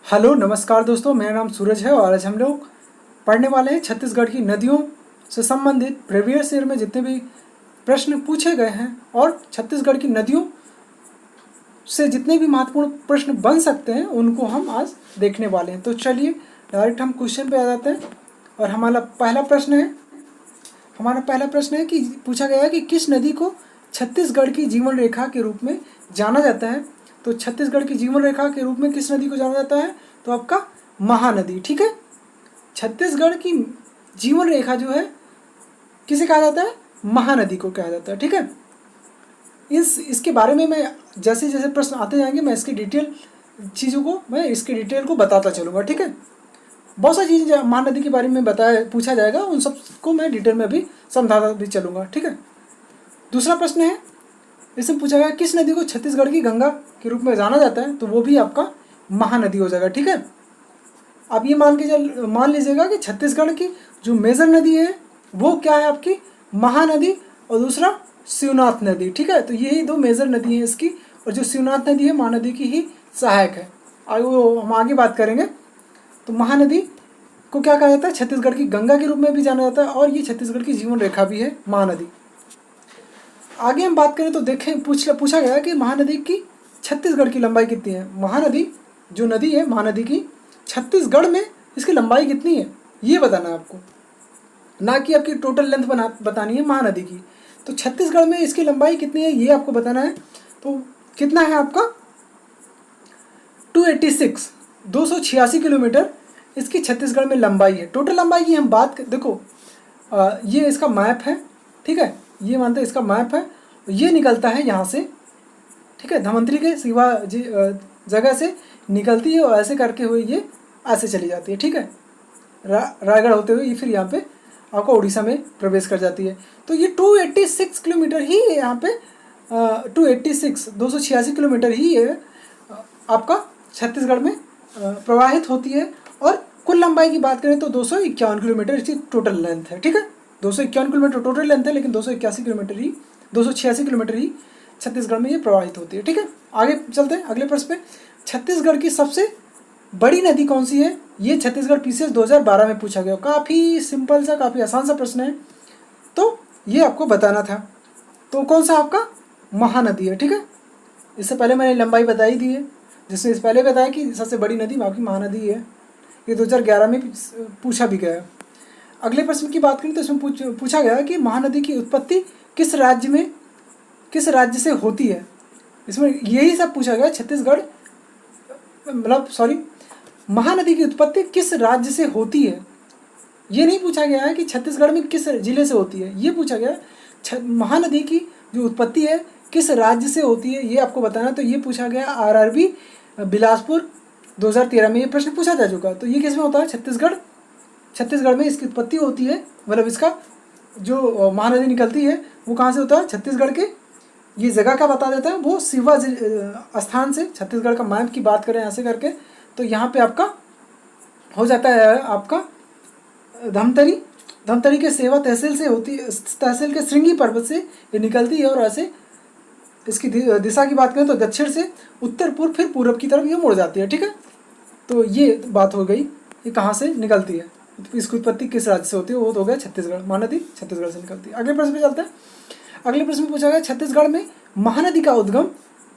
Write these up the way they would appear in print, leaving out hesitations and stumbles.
Hello नमस्कार दोस्तों, मेरा नाम सूरज है और आज हम लोग पढ़ने वाले हैं छत्तीसगढ़ की नदियों से संबंधित प्रीवियस ईयर में जितने भी प्रश्न पूछे गए हैं और छत्तीसगढ़ की नदियों से जितने भी महत्वपूर्ण प्रश्न बन सकते हैं उनको हम आज देखने वाले हैं। तो चलिए डायरेक्ट हम क्वेश्चन पे आ जाते हैं। और हमारा पहला प्रश्न है कि पूछा गया है कि किस नदी को छत्तीसगढ़ की जीवन रेखा के रूप में जाना जाता है। तो छत्तीसगढ़ की जीवन रेखा के रूप में किस नदी को जाना जाता है? तो आपका महानदी। ठीक है, छत्तीसगढ़ की जीवन रेखा जो है किसे कहा जाता है? महानदी को कहा जाता है। ठीक है, इसके बारे में मैं जैसे जैसे प्रश्न आते जाएंगे मैं इसके डिटेल को बताता चलूँगा। ठीक है, बहुत सारी चीज़ें महानदी के बारे में पूछा जाएगा, उन सबको मैं डिटेल में भी समझाता भी चलूँगा। ठीक है, दूसरा प्रश्न है, इसमें पूछा गया किस नदी को छत्तीसगढ़ की गंगा के रूप में जाना जाता है। तो वो भी आपका महानदी हो जाएगा। ठीक है, अब ये मान लीजिएगा कि छत्तीसगढ़ की जो मेजर नदी है वो क्या है? आपकी महानदी और दूसरा शिवनाथ नदी। ठीक है, तो यही दो मेजर नदी है इसकी, और जो शिवनाथ नदी है महानदी की ही सहायक है। वो हम आगे बात करेंगे। तो महानदी को क्या कहा जाता है? छत्तीसगढ़ की गंगा के रूप में भी जाना जाता है, और ये छत्तीसगढ़ की जीवन रेखा भी है महानदी। आगे हम बात करें तो देखें, पूछा गया कि महानदी की छत्तीसगढ़ की लंबाई कितनी है। महानदी जो नदी है महानदी की छत्तीसगढ़ में इसकी लंबाई कितनी है ये बताना है आपको, ना कि आपकी टोटल लेंथ बतानी है महानदी की। तो छत्तीसगढ़ में इसकी लंबाई कितनी है ये आपको बताना है। तो कितना है आपका? 286 किलोमीटर इसकी छत्तीसगढ़ में लंबाई है। टोटल लंबाई की हम बात देखो, ये इसका मैप है। ठीक है, ये मानते हैं इसका मैप है, ये निकलता है यहाँ से। ठीक है, धमंतरी के सिवा जगह से निकलती है और ऐसे करके हुए ये ऐसे चली जाती है। ठीक है, रायगढ़ होते हुए ये फिर यहाँ पे आपको उड़ीसा में प्रवेश कर जाती है। तो ये 286 किलोमीटर ही है यहाँ पे, 286 किलोमीटर ही है आपका छत्तीसगढ़ में प्रवाहित होती है। और कुल लंबाई की बात करें तो 251 किलोमीटर इसकी टोटल लेंथ है। ठीक है, 251 किलोमीटर टोटल लेंथ है, लेकिन 286 किलोमीटर ही छत्तीसगढ़ में ये प्रवाहित होती है। ठीक है, आगे चलते हैं अगले प्रश्न पे। छत्तीसगढ़ की सबसे बड़ी नदी कौन सी है? ये छत्तीसगढ़ पीसीएस 2012 में पूछा गया। काफ़ी सिंपल सा, काफ़ी आसान सा प्रश्न है, तो ये आपको बताना था। तो कौन सा आपका? महानदी है। ठीक है, इससे पहले मैंने लंबाई बताई दी है, जिसमें इस पहले बताया कि सबसे बड़ी नदी आपकी महानदी है। ये 2011 में पूछा भी गया है। अगले प्रश्न की बात करें तो इसमें पूछा गया कि महानदी की उत्पत्ति किस राज्य से होती है। इसमें यही सब पूछा गया। महानदी की उत्पत्ति किस राज्य से होती है, ये नहीं पूछा गया है कि छत्तीसगढ़ में किस जिले से होती है। ये पूछा गया महानदी की जो उत्पत्ति है किस राज्य से होती है, ये आपको बताना। तो ये पूछा गया आरआरबी बिलासपुर 2013 में ये प्रश्न पूछा जा चुका है। तो ये किस में होता है? छत्तीसगढ़ में इसकी उत्पत्ति होती है, मतलब इसका जो महानदी निकलती है वो कहाँ से होता है? छत्तीसगढ़ के। ये जगह का बता देता है, वो सिवा स्थान से। छत्तीसगढ़ का मैप की बात करें ऐसे करके तो यहाँ पे आपका हो जाता है आपका धमतरी के सेवा तहसील से होती है, तहसील के श्रृंगी पर्वत से ये निकलती है। और ऐसे इसकी दिशा की बात करें तो दक्षिण से उत्तर पूर्व फिर पूरब की तरफ ये मुड़ जाती है। ठीक है, तो ये बात हो गई, ये कहाँ से निकलती है, इसकी उत्पत्ति किस राज्य से होती है, वो तो हो गया छत्तीसगढ़। महानदी छत्तीसगढ़ से निकलती है। अगले प्रश्न पे चलते हैं। अगले प्रश्न में पूछा गया छत्तीसगढ़ में महानदी का उद्गम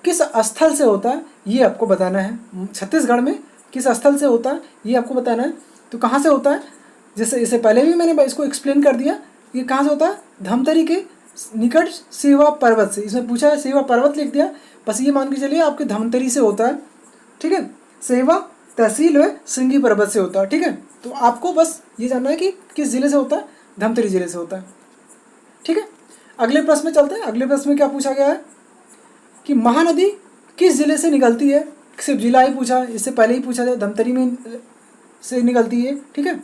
किस स्थल से होता है, ये आपको बताना है। छत्तीसगढ़ में किस स्थल से होता है ये आपको बताना है। तो कहाँ से होता है? जैसे इससे पहले भी मैंने इसको एक्सप्लेन कर दिया। ये कहाँ से होता है? धमतरी के निकट सेवा पर्वत से। इसमें पूछा है सेवा पर्वत लिख दिया, बस ये मान के चलिए आपके धमतरी से होता है। ठीक है, सेवा तहसील है श्रृंगी पर्वत से होता है। ठीक है, तो आपको बस ये जानना है कि किस जिले से होता है? धमतरी जिले से होता है। ठीक है, अगले प्रश्न में चलते हैं। अगले प्रश्न में क्या पूछा गया है कि महानदी किस जिले से निकलती है। सिर्फ जिला ही पूछा, इससे पहले ही पूछा था धमतरी में से निकलती है। ठीक है,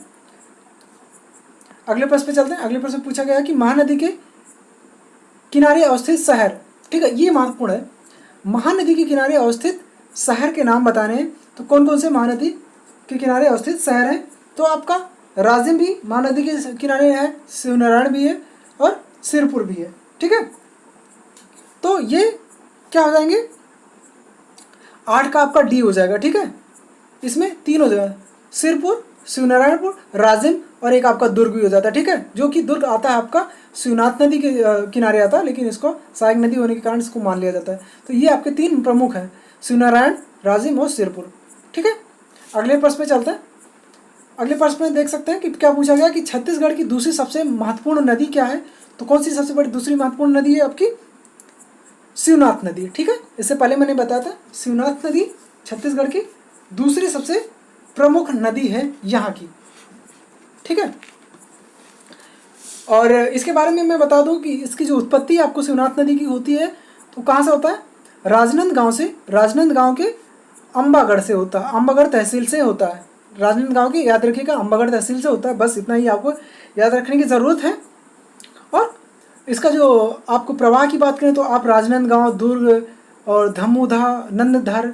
अगले प्रश्न पे चलते हैं। अगले प्रश्न में पूछा गया है कि महानदी के किनारे अवस्थित शहर। ठीक है, ये महत्वपूर्ण है। महानदी के किनारे अवस्थित शहर के नाम बताने हैं। तो कौन कौन से महानदी के किनारे अवस्थित शहर हैं? तो आपका राजिम भी महानदी के किनारे है, शिवनारायण भी है और सिरपुर भी है। ठीक है, तो ये क्या हो जाएंगे? 8 का आपका डी हो जाएगा। ठीक है, इसमें तीन हो जाएगा, सिरपुर, शिवनारायणपुर, राजिम और एक आपका दुर्ग भी हो जाता है, ठीक है। जो कि दुर्ग आता है आपका शिवनाथ नदी के किनारे आता है, लेकिन इसको सहायक नदी होने के कारण इसको मान लिया जाता है। तो ये आपके तीन प्रमुख हैं, शिवनारायण, राजिम और सिरपुर, ठीक है। अगले प्रश्न पे चलते हैं। अगले प्रश्न में देख सकते हैं कि क्या पूछा गया कि छत्तीसगढ़ की दूसरी सबसे महत्वपूर्ण नदी क्या है। तो कौन सी सबसे बड़ी दूसरी महत्वपूर्ण नदी है आपकी, शिवनाथ नदी, ठीक है। इससे पहले मैंने बताया था शिवनाथ नदी छत्तीसगढ़ की दूसरी सबसे प्रमुख नदी है यहाँ की, ठीक है। और इसके बारे में मैं बता दूं कि इसकी जो उत्पत्ति आपको शिवनाथ नदी की होती है तो कहाँ से होता है, राजनांदगांव से, राजनांदगांव के अंबागढ़ से होता है, अंबागढ़ तहसील से होता है। राजनांदगांव की याद रखिएगा, अंबागढ़ तहसील से होता है, बस इतना ही आपको याद रखने की ज़रूरत है। और इसका जो आपको प्रवाह की बात करें तो आप राजनांदगांव, दुर्ग और धमोधा, नंदधर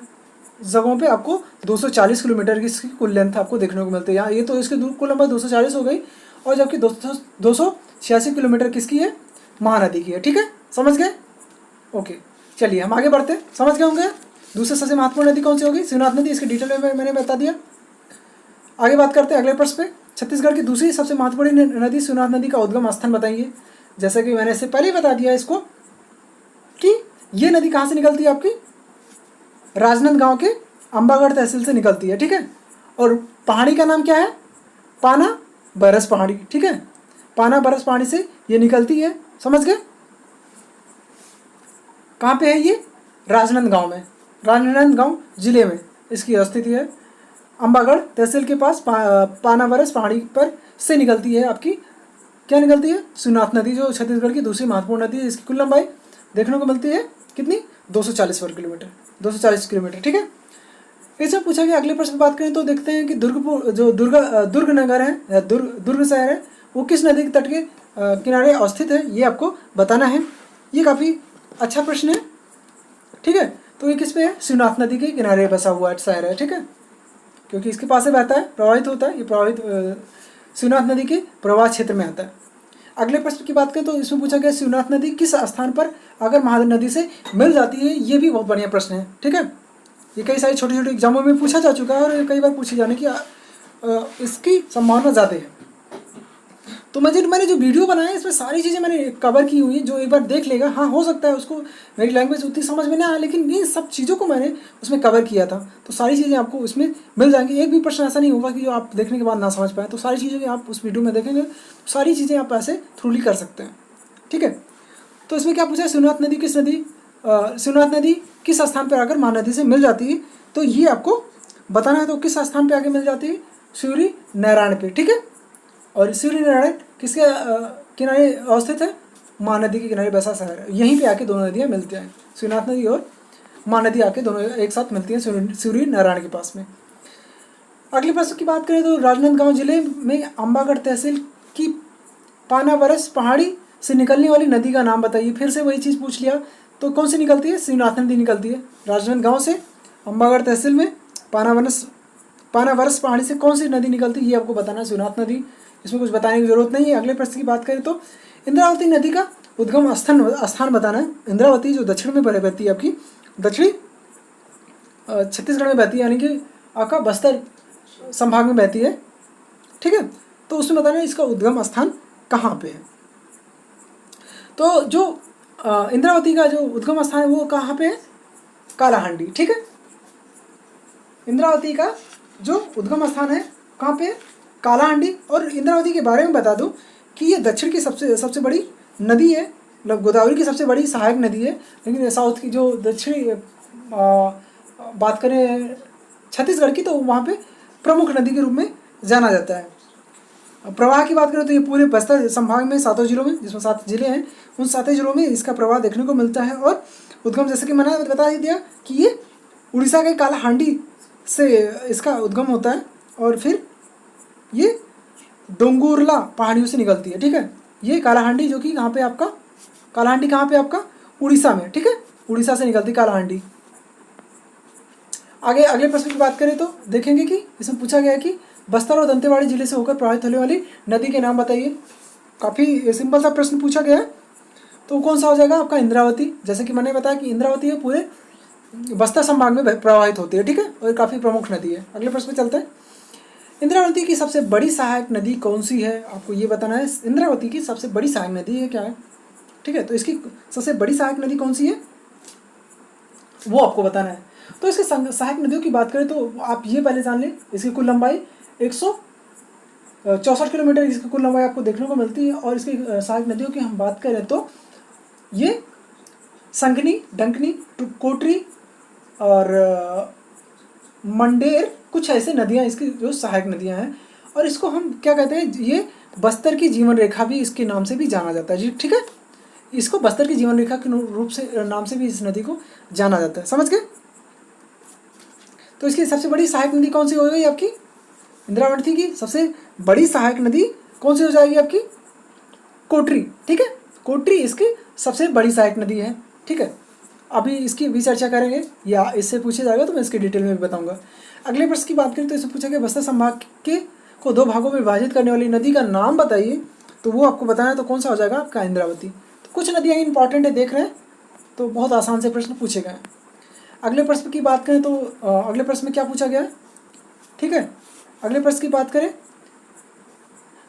जगहों पे आपको 240 किलोमीटर की इसकी कुल लेंथ आपको देखने को मिलती है। यहाँ ये तो इसकी कुल लंबाई 240 हो गई, और जबकि 286 किलोमीटर किसकी है, महानदी की है, ठीक है। समझ गए, ओके। चलिए हम आगे बढ़ते हैं, समझ गए होंगे दूसरी सबसे महत्वपूर्ण नदी कौन सी होगी, शिवनाथ नदी। इसके डिटेल में मैंने बता दिया। आगे बात करते हैं अगले प्रश्न पे। छत्तीसगढ़ की दूसरी सबसे महत्वपूर्ण नदी शिवनाथ नदी का उद्गम स्थान बताइए। जैसा कि मैंने इससे पहले ही बता दिया इसको कि ये नदी कहाँ से निकलती है, आपकी राजनांदगांव के अंबागढ़ तहसील से निकलती है, ठीक है। और पहाड़ी का नाम क्या है, पाना बरस पहाड़ी, ठीक है। पाना बरस पहाड़ी से ये निकलती है, समझ गए। कहाँ पे है ये, राजनांदगांव में, राजनांदगांव जिले में इसकी स्थिति है। अंबागढ़ तहसील के पास पाना बरस पहाड़ी पर से निकलती है आपकी, क्या निकलती है, शिवनाथ नदी, जो छत्तीसगढ़ की दूसरी महत्वपूर्ण नदी है। इसकी कुल लंबाई देखने को मिलती है कितनी, 240 वर्ग किलोमीटर, 240 किलोमीटर, ठीक है। इससे पूछा गया अगले प्रश्न बात करें तो देखते हैं कि दुर्ग नगर है, दुर्ग शहर है, वो किस नदी के तट के किनारे अवस्थित है, ये आपको बताना है। ये काफ़ी अच्छा प्रश्न है, ठीक है। तो ये किस पे है, शिवनाथ नदी के किनारे बसा हुआ शहर है, ठीक है, क्योंकि इसके पास से बहता है, प्रवाहित होता है, ये प्रवाहित शिवनाथ नदी के प्रवाह क्षेत्र में आता है। अगले प्रश्न की बात करें तो इसमें पूछा गया शिवनाथ नदी किस स्थान पर अगर महानदी से मिल जाती है। ये भी बहुत बढ़िया प्रश्न है, ठीक है। ये कई सारे छोटे छोटे एग्जामों में पूछा जा चुका है और कई बार पूछे जाने की इसकी संभावना ज़्यादा है। तो मैंने जो वीडियो बनाया है इसमें सारी चीज़ें मैंने कवर की हुई है, जो एक बार देख लेगा, हाँ हो सकता है उसको मेरी लैंग्वेज उतनी समझ में ना आए, लेकिन ये सब चीज़ों को मैंने उसमें कवर किया था, तो सारी चीज़ें आपको उसमें मिल जाएंगी। एक भी प्रश्न ऐसा नहीं होगा कि जो आप देखने के बाद ना समझ पाए, तो सारी चीज़ें आप उस वीडियो में देखेंगे, सारी चीज़ें आप ऐसे थ्रूली कर सकते हैं, ठीक है। तो इसमें क्या पूछा है, शिवनाथ नदी किस स्थान पर आकर महानदी से मिल जाती है, तो ये आपको बताना है। तो किस स्थान पर आके मिल जाती है, शिवरी नारायण पे, ठीक है। और शिवरी नारायण किसके किनारे अवस्थित है, महानदी के किनारे बसा शहर है। यहीं पे आके दोनों नदियाँ मिलती हैं, शिवनाथ नदी और महानदी आके दोनों एक साथ मिलती हैं शिवरी नारायण के पास में। अगले प्रश्न की बात करें तो राजनांदगांव जिले में अंबागढ़ तहसील की पानाबरस पहाड़ी से निकलने वाली नदी का नाम बताइए। फिर से वही चीज़ पूछ लिया, तो कौन सी निकलती है, शिवनाथ नदी निकलती है। राजनांदगांव से अंबागढ़ तहसील में पानाबरस पहाड़ी से कौन सी नदी निकलती है, ये आपको बताना है, शिवनाथ नदी। इसमें कुछ बताने की जरूरत नहीं है। अगले प्रश्न की बात करें तो इंद्रावती नदी का उद्गम स्थान बताना है। इंद्रावती जो दक्षिण में बहती है, आपकी दक्षिणी छत्तीसगढ़ में बहती है, यानी कि आपका बस्तर संभाग में बहती है, ठीक है। तो उसमें बताना है इसका उद्गम स्थान कहाँ पे है। तो जो इंद्रावती का जो उद्गम स्थान है वो कहाँ पे है, कालाहांडी, ठीक है। इंद्रावती का जो उद्गम स्थान है कहाँ पे है, कालाहांडी। और इंद्रावती के बारे में बता दूं कि ये दक्षिण की सबसे बड़ी नदी है, मतलब गोदावरी की सबसे बड़ी सहायक नदी है, लेकिन साउथ की जो दक्षिणी बात करें छत्तीसगढ़ की, तो वहाँ पे प्रमुख नदी के रूप में जाना जाता है। प्रवाह की बात करें तो ये पूरे बस्तर संभाग में 7 जिलों में, जिसमें 7 जिले हैं, उन 7 जिलों में इसका प्रवाह देखने को मिलता है। और उद्गम जैसे कि मैंने बता ही दिया कि ये उड़ीसा के कालाहांडी से इसका उद्गम होता है, और फिर ये डोंगुरला पहाड़ियों से निकलती है, ठीक है। ये कालाहांडी जो कि कहाँ पे आपका, कालाहांडी कहाँ पे आपका, उड़ीसा में, ठीक है, उड़ीसा से निकलती कालाहांडी। आगे अगले प्रश्न की बात करें तो देखेंगे कि इसमें पूछा गया है कि बस्तर और दंतेवाड़ा जिले से होकर प्रवाहित होने वाली नदी के नाम बताइए। काफ़ी सिंपल सा प्रश्न पूछा गया है, तो कौन सा हो जाएगा आपका, इंद्रावती। जैसे कि मैंने बताया कि इंद्रावती है पूरे बस्तर संभाग में प्रवाहित होती है, ठीक है, और काफ़ी प्रमुख नदी है। अगले प्रश्न पे चलते हैं। इंद्रावती की सबसे बड़ी सहायक नदी कौन सी है, आपको ये बताना है। इंद्रावती की सबसे बड़ी सहायक नदी है क्या है, ठीक है, तो इसकी सबसे बड़ी सहायक नदी कौन सी है वो आपको बताना है। तो इसके सहायक नदियों की बात करें तो आप ये पहले जान लें, इसकी कुल लंबाई 164 किलोमीटर इसकी कुल लंबाई आपको देखने को मिलती है। और इसकी सहायक नदियों की हम बात करें तो ये संगनी, डंकनी, कोटरी और मंडेर, कुछ ऐसे नदियाँ इसकी जो सहायक नदियाँ हैं। और इसको हम क्या कहते हैं, ये बस्तर की जीवन रेखा भी इसके नाम से भी जाना जाता है जी, ठीक है, इसको बस्तर की जीवन रेखा के रूप से नाम से भी इस नदी को जाना जाता है, समझ गए। तो इसकी सबसे बड़ी सहायक नदी कौन सी हो गई आपकी, इंद्रावती की सबसे बड़ी सहायक नदी कौन सी हो जाएगी आपकी, कोटरी, ठीक है, कोटरी इसकी सबसे बड़ी सहायक नदी है, ठीक है। अभी इसकी भी चर्चा करेंगे या इससे पूछा जाएगा तो मैं इसकी डिटेल में भी बताऊंगा। अगले प्रश्न की बात करें तो इससे पूछा गया बस्तर संभाग के को 2 भागों में विभाजित करने वाली नदी का नाम बताइए, तो वो आपको बताना है, तो कौन सा हो जाएगा आपका इंद्रावती। तो कुछ नदियाँ इंपॉर्टेंट है, देख रहे हैं, तो बहुत आसान से प्रश्न पूछे गए हैं। अगले प्रश्न की बात करें तो अगले प्रश्न में क्या पूछा गया है, ठीक है, अगले प्रश्न की बात करें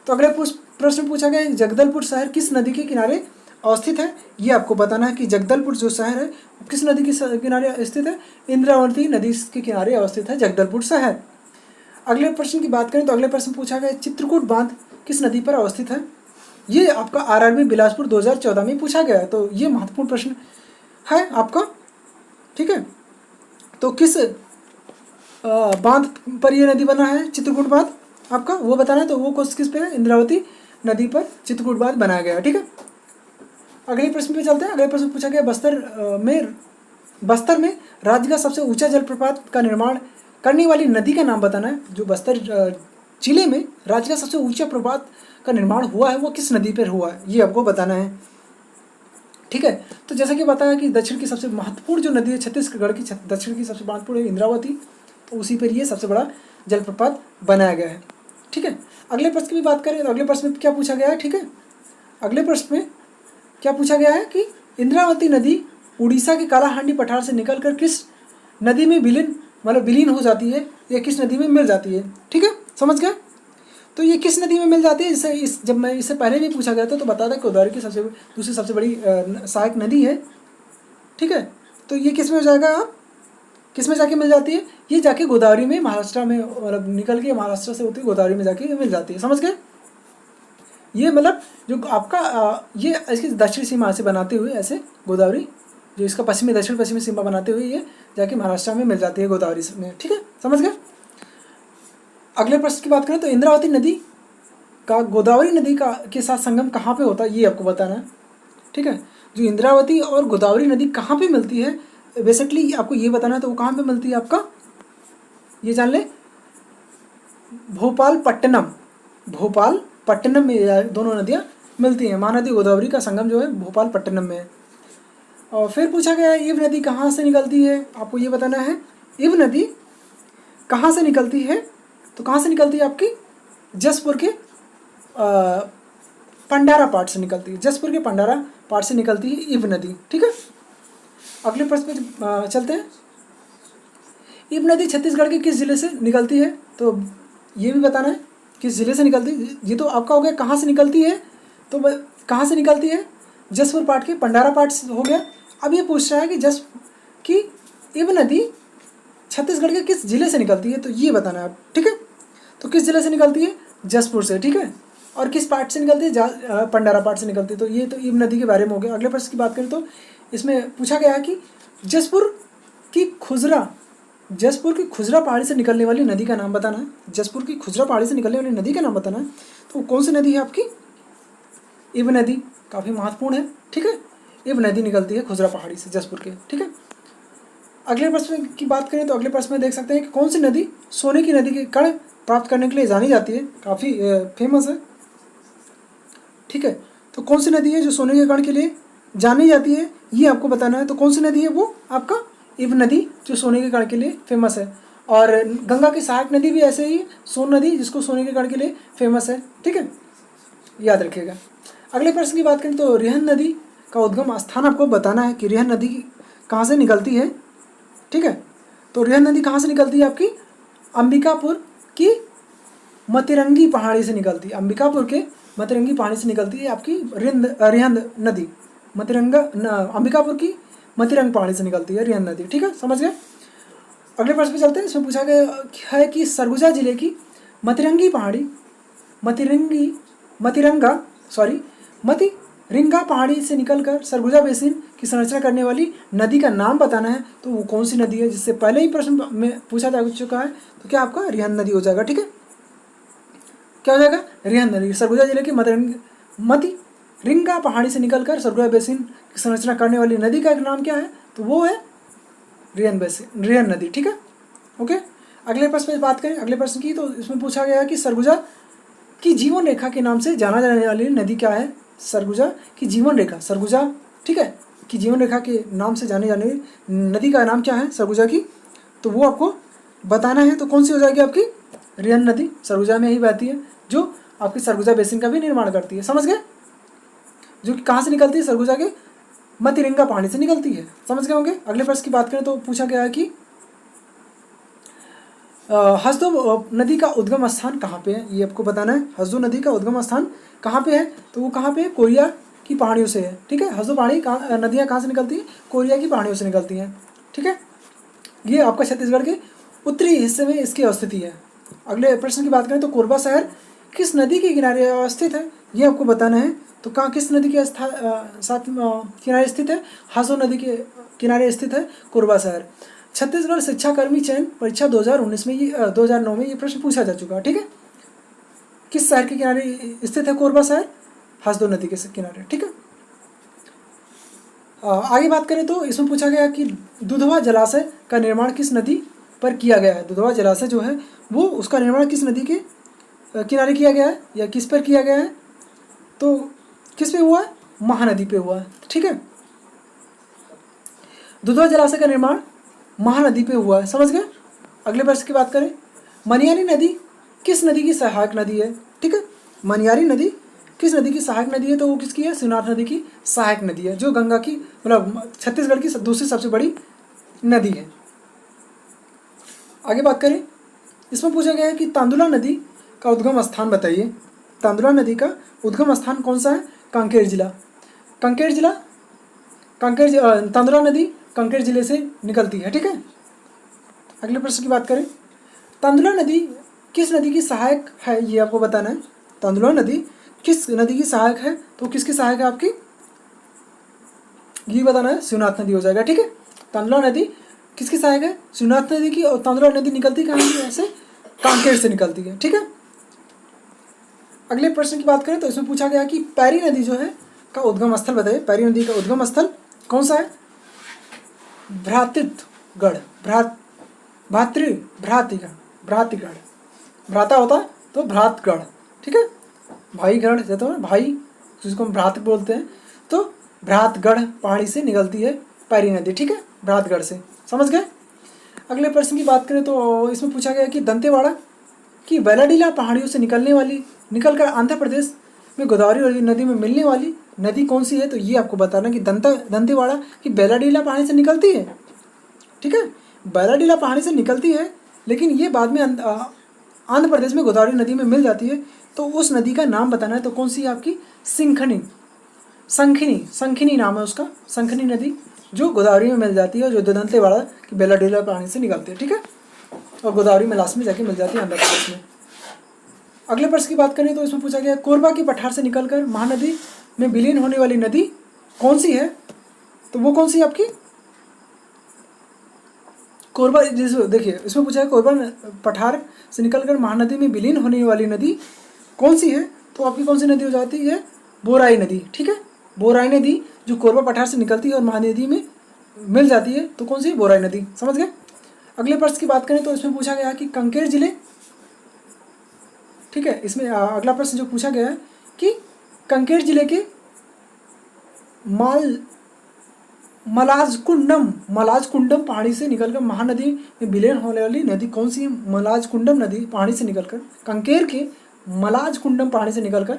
तो अगले प्रश्न पूछा गया है जगदलपुर शहर किस नदी के किनारे अवस्थित है। ये आपको बताना है कि जगदलपुर जो शहर है वो किस नदी के किनारे स्थित है, इंद्रावती नदी के किनारे अवस्थित है जगदलपुर शहर। अगले प्रश्न की बात करें तो अगले प्रश्न पूछा गया चित्रकूट बांध किस नदी पर अवस्थित है। ये आपका आरआरबी बिलासपुर 2014 में पूछा गया है, तो ये महत्वपूर्ण प्रश्न है आपका, ठीक है। तो किस बांध पर यह नदी बना है, चित्रकूट बांध आपका वो बताना है, तो वो किस पे है, इंद्रावती नदी पर चित्रकूट बांध बनाया गया है, ठीक है। अगले प्रश्न पे चलते हैं। अगले प्रश्न पूछा गया बस्तर में राज्य का सबसे ऊंचा जलप्रपात का निर्माण करने वाली नदी का नाम बताना है। जो बस्तर जिले में राज्य का सबसे ऊंचा प्रपात का निर्माण हुआ है वो किस नदी पर हुआ है, ये आपको बताना है, ठीक है। तो जैसा कि बताया कि दक्षिण की सबसे महत्वपूर्ण जो नदी है छत्तीसगढ़ की दक्षिण की सबसे महत्वपूर्ण है इंद्रावती, तो उसी पर ये सबसे बड़ा जलप्रपात बनाया गया है, ठीक है। अगले प्रश्न की भी बात करें तो अगले प्रश्न में क्या पूछा गया है, ठीक है, अगले प्रश्न में क्या पूछा गया है कि इंद्रावती नदी उड़ीसा के कालाहांडी पठार से निकलकर किस नदी में विलीन हो जाती है, या किस नदी में मिल जाती है, ठीक है, समझ गए। तो ये किस नदी में मिल जाती है, जब मैं इससे पहले भी पूछा गया था तो बता दें गोदावरी की दूसरी सबसे बड़ी सहायक नदी है, ठीक है। तो ये किस में हो जाएगा, आप किस में जाके मिल जाती है, ये जाके गोदावरी में महाराष्ट्र में मतलब निकल के महाराष्ट्र से होती है गोदावरी में जाके मिल जाती है, समझ गए। ये मतलब जो आपका ये इसकी दक्षिणी सीमा से बनाते हुए ऐसे गोदावरी जो इसका दक्षिण पश्चिमी सीमा बनाते हुए ये जाके महाराष्ट्र में मिल जाती है गोदावरी में, ठीक है, समझ गए। अगले प्रश्न की बात करें तो इंद्रावती नदी का गोदावरी नदी के साथ संगम कहाँ पे होता है, ये आपको बताना है, ठीक है। जो इंद्रावती और गोदावरी नदी कहाँ पे मिलती है, बेसिकली आपको ये बताना है, तो वो कहाँ पे मिलती है आपका, ये जान ले, भोपालपट्टनम में दोनों नदियाँ मिलती हैं। महानदी गोदावरी का संगम जो है भोपालपट्टनम में है। और फिर पूछा गया है इव नदी कहाँ से निकलती है, आपको ये बताना है इव नदी कहाँ से निकलती है, तो कहाँ से निकलती है आपकी जसपुर के पंडारा पार्ट से निकलती है, जसपुर के पंडारा पार्ट से निकलती है इव नदी, ठीक है। अगले प्रश्न पे चलते हैं। इव नदी छत्तीसगढ़ के किस जिले से निकलती है, तो ये भी बताना है किस जिले से निकलती है। ये तो आपका हो गया कहाँ से निकलती है, तो कहाँ से निकलती है, जसपुर पार्ट के पंडारा पार्ट हो गया। अब ये पूछ रहा है कि इव नदी छत्तीसगढ़ के किस जिले से निकलती है, तो ये बताना है आप, ठीक है। तो किस जिले से निकलती है, जसपुर से, ठीक है। और किस पार्ट से निकलती है, पंडारा पार्ट से निकलती है। तो ये तो इव नदी के बारे में हो गया। अगले प्रश्न की बात करें तो इसमें पूछा गया है कि जसपुर की खुजरा पहाड़ी से निकलने वाली नदी का नाम बताना है। जसपुर की खुजरा पहाड़ी से निकलने वाली नदी का नाम बताना है, तो कौन सी नदी है आपकी, इव नदी, काफ़ी महत्वपूर्ण है, ठीक है। इव नदी निकलती है खुजरा पहाड़ी से जसपुर के, ठीक है। अगले प्रश्न की बात करें तो अगले प्रश्न में देख सकते हैं कि कौन सी नदी सोने की नदी के कण प्राप्त करने के लिए जानी जाती है, काफ़ी फेमस है, ठीक है। तो कौन सी नदी है जो सोने के कण के लिए जानी जाती है, ये आपको बताना है। तो कौन सी नदी है वो आपका इव नदी जो सोने के कण के लिए फेमस है। और गंगा की सहायक नदी भी ऐसे ही सोन नदी जिसको सोने के कण के लिए फेमस है, ठीक है, याद रखिएगा। अगले प्रश्न की बात करें तो रिहन नदी का उद्गम स्थान आपको बताना है कि रिहन नदी कहाँ से निकलती है, ठीक है। तो रिहंद नदी कहाँ से निकलती है आपकी? अंबिकापुर की मतिरंगी पहाड़ी से निकलती है। अंबिकापुर के मतिरंगी पहाड़ी से निकलती है आपकी रिहंद नदी। अंबिकापुर की मतिरंग पहाड़ी से निकलती है रिहंद नदी, ठीक है, समझ गए। अगले प्रश्न पे चलते हैं। इसमें पूछा गया है कि सरगुजा जिले की मतिरंगी पहाड़ी मतिरंगा पहाड़ी से निकलकर सरगुजा बेसिन की संरचना करने वाली नदी का नाम बताना है। तो वो कौन सी नदी है? जिससे पहले ही प्रश्न में पूछा जा चुका है। तो क्या आपका रिहंद नदी हो जाएगा, ठीक है। क्या हो जाएगा? रिहंद नदी। सरगुजा जिले की मतिरंगा पहाड़ी से निकलकर सरगुजा बेसिन की संरचना करने वाली नदी का एक नाम क्या है? तो वो है रिहंद नदी, ठीक है, ओके। अगले प्रश्न पे बात करें, अगले प्रश्न की। तो इसमें पूछा गया है कि सरगुजा की जीवन रेखा के नाम से जाना जाने वाली नदी क्या है? सरगुजा की जीवन रेखा, सरगुजा, ठीक है, की जीवन रेखा के नाम से जाने जाने नदी का नाम क्या है सरगुजा की? तो वो आपको बताना है। तो कौन सी हो जाएगी आपकी? रिहंद नदी। सरगुजा में ही बहती है, जो आपकी सरगुजा बेसिन का भी निर्माण करती है, समझ गए। जो कि कहाँ से निकलती है? सरगुजा के मतिरंगा पहाड़ी से निकलती है, समझ गए होंगे। अगले प्रश्न की बात करें तो पूछा गया है कि हसदो नदी का उद्गम स्थान कहाँ पे है? ये आपको बताना है। हसदो नदी का उद्गम स्थान कहाँ पे है? तो वो कहाँ पे है? कोरिया की पहाड़ियों से है, ठीक है। हसदो नदियाँ कहाँ से निकलती हैं? कोरिया की पहाड़ियों से निकलती हैं, ठीक है। ये आपका छत्तीसगढ़ के उत्तरी हिस्से में इसकी अवस्थिति है। अगले प्रश्न की बात करें तो कोरबा शहर किस नदी के किनारे अवस्थित है? ये आपको बताना है। तो कहाँ, किस नदी के साथ किनारे स्थित है? हासो नदी के किनारे स्थित है कोरबा शहर। छत्तीसगढ़ शिक्षाकर्मी चयन परीक्षा 2019 में 2009 में ये प्रश्न पूछा जा चुका है, ठीक है। किस शहर के किनारे स्थित है कोरबा शहर? हासदो नदी के किनारे, ठीक है। आगे बात करें तो इसमें पूछा गया कि दुधवा जलाशय का निर्माण किस नदी पर किया गया है? दुधवा जलाशय जो है वो उसका निर्माण किस नदी के किनारे किया गया है या किस पर किया गया है? तो किस पे हुआ है? महानदी पे हुआ है, ठीक है। दुधवा जलाशय का निर्माण महानदी पे हुआ है, समझ गए। अगले प्रश्न की बात करें, मनियारी नदी किस नदी की सहायक नदी है? ठीक है, मनियारी नदी किस नदी की सहायक नदी है? तो वो किसकी है? शिवनाथ नदी की सहायक नदी है, जो गंगा की मतलब छत्तीसगढ़ की दूसरी सबसे बड़ी नदी है। आगे बात करें, इसमें पूछा गया है कि तांदुला नदी का उद्गम स्थान बताइए। तांदुला नदी का उद्गम स्थान कौन सा है? कांकेर जिला। तांदुला नदी कांकेर जिले से निकलती है, ठीक है। अगले प्रश्न की बात करें, तांदुला नदी किस नदी की सहायक है? ये आपको बताना है। तांदुला नदी किस नदी की सहायक है? तो किसकी सहायक है आपकी? ये बताना है। शिवनाथ नदी हो जाएगा, ठीक है। तांदुला नदी किसकी सहायक है? शिवनाथ नदी की। और तांदुला नदी निकलती कहाँ है? ऐसे कांकेर से निकलती है, ठीक है। अगले प्रश्न की बात करें तो इसमें पूछा गया कि पैरी नदी जो है का उद्गम स्थल बताइए। पैरी नदी का उद्गम स्थल कौन सा है? भ्रातृगढ़। भ्रातृगढ़। भ्राता होता है तो भ्रातगढ़, ठीक है। भाई गढ़ जैसे ना भाई, जिसको हम भ्रात बोलते हैं, तो भ्रातगढ़ पहाड़ी से निकलती है पैरी नदी, ठीक है, भ्रातगढ़ से, समझ गए। अगले प्रश्न की बात करें तो इसमें पूछा गया कि दंतेवाड़ा की बेलाडीला पहाड़ियों से निकलकर आंध्र प्रदेश में गोदावरी नदी में मिलने वाली नदी कौन सी है? तो ये आपको बताना कि दंतेवाड़ा की बेलाडीला पहाड़ी से निकलती है, ठीक है। बेलाडीला पहाड़ी से निकलती है, लेकिन ये बाद में आंध्र प्रदेश में गोदावरी नदी में मिल जाती है। तो उस नदी का नाम बताना है। तो कौन सी है आपकी? संखिनी नाम है उसका, संखिनी नदी, जो गोदावरी में मिल जाती है और जो दंतेवाड़ा की बेलाडीला पहाड़ी से निकलती है, ठीक है, और गोदावरी में लास्ट में जाके मिल जाती है आंध्र प्रदेश में। अगले प्रश्न की बात करें तो इसमें पूछा गया कोरबा की पठार से निकलकर महानदी में विलीन होने वाली नदी कौन सी है? तो वो कौन सी है आपकी? कोरबा, जैसे देखिए इसमें पूछा है कोरबा पठार से निकलकर महानदी में विलीन होने वाली नदी कौन सी है? तो आपकी कौन सी नदी हो जाती है? बोराई नदी, ठीक है। बोराई नदी जो कोरबा पठार से निकलती है और महानदी में मिल जाती है, तो कौन सी? बोराई नदी, समझ गए। अगले प्रश्न की बात करें तो इसमें पूछा गया कि कांकेर जिले, ठीक है, इसमें अगला प्रश्न जो पूछा गया है कि कांकेर जिले के मलाजकुंडम पहाड़ी से निकलकर महानदी में विलीन होने वाली नदी कौन सी है? मलाजकुंडम नदी पहाड़ी से निकलकर, कांकेर के मलाजकुंडम पहाड़ी से निकलकर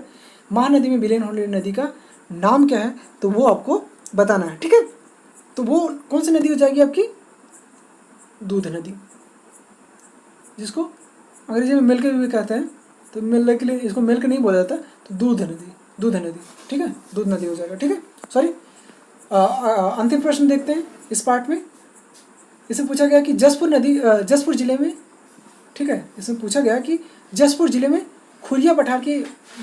महानदी में विलीन होने वाली नदी का नाम क्या है? तो वो आपको बताना है, ठीक है। तो वो कौन सी नदी हो जाएगी आपकी? दूध नदी, जिसको अंग्रेजी में मिल्क भी कहते हैं, तो मिल्क के लिए इसको मिल्क नहीं बोला जाता, तो दूध नदी, दूध नदी, ठीक है, दूध नदी हो जाएगा, ठीक है। सॉरी, अंतिम प्रश्न देखते हैं इस पार्ट में। इसमें पूछा गया कि जसपुर जिले में, ठीक है, इसमें पूछा गया कि जसपुर जिले में खुरिया पठार के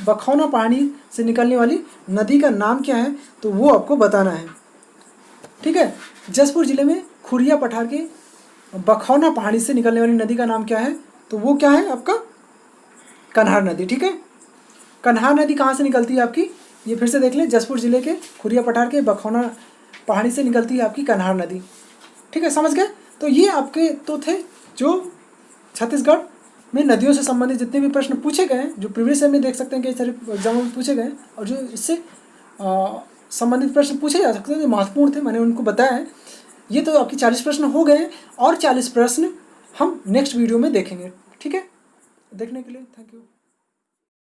बखौना पहाड़ी से निकलने वाली नदी का नाम क्या है, तो वो आपको बताना है, ठीक है। जसपुर जिले में खुरिया पठार के बखौना पहाड़ी से निकलने वाली नदी का नाम क्या है, तो वो क्या है आपका कन्हार नदी, ठीक है। कन्हार नदी कहाँ से निकलती है आपकी, ये फिर से देख लें, जसपुर जिले के खुरिया पठार के बखौना पहाड़ी से निकलती है आपकी कन्हार नदी, ठीक है, समझ गए। तो ये आपके तो थे जो छत्तीसगढ़ में नदियों से संबंधित जितने भी प्रश्न पूछे गए हैं, जो प्रीवियस ईयर में देख सकते हैं कई सारे एग्जामों में पूछे गए हैं, और जो इससे संबंधित प्रश्न पूछे जा सकते हैं जो महत्वपूर्ण थे, मैंने उनको बताया है। ये तो आपकी 40 प्रश्न हो गए हैं, और 40 प्रश्न हम नेक्स्ट वीडियो में देखेंगे, ठीक है। देखने के लिए थैंक यू।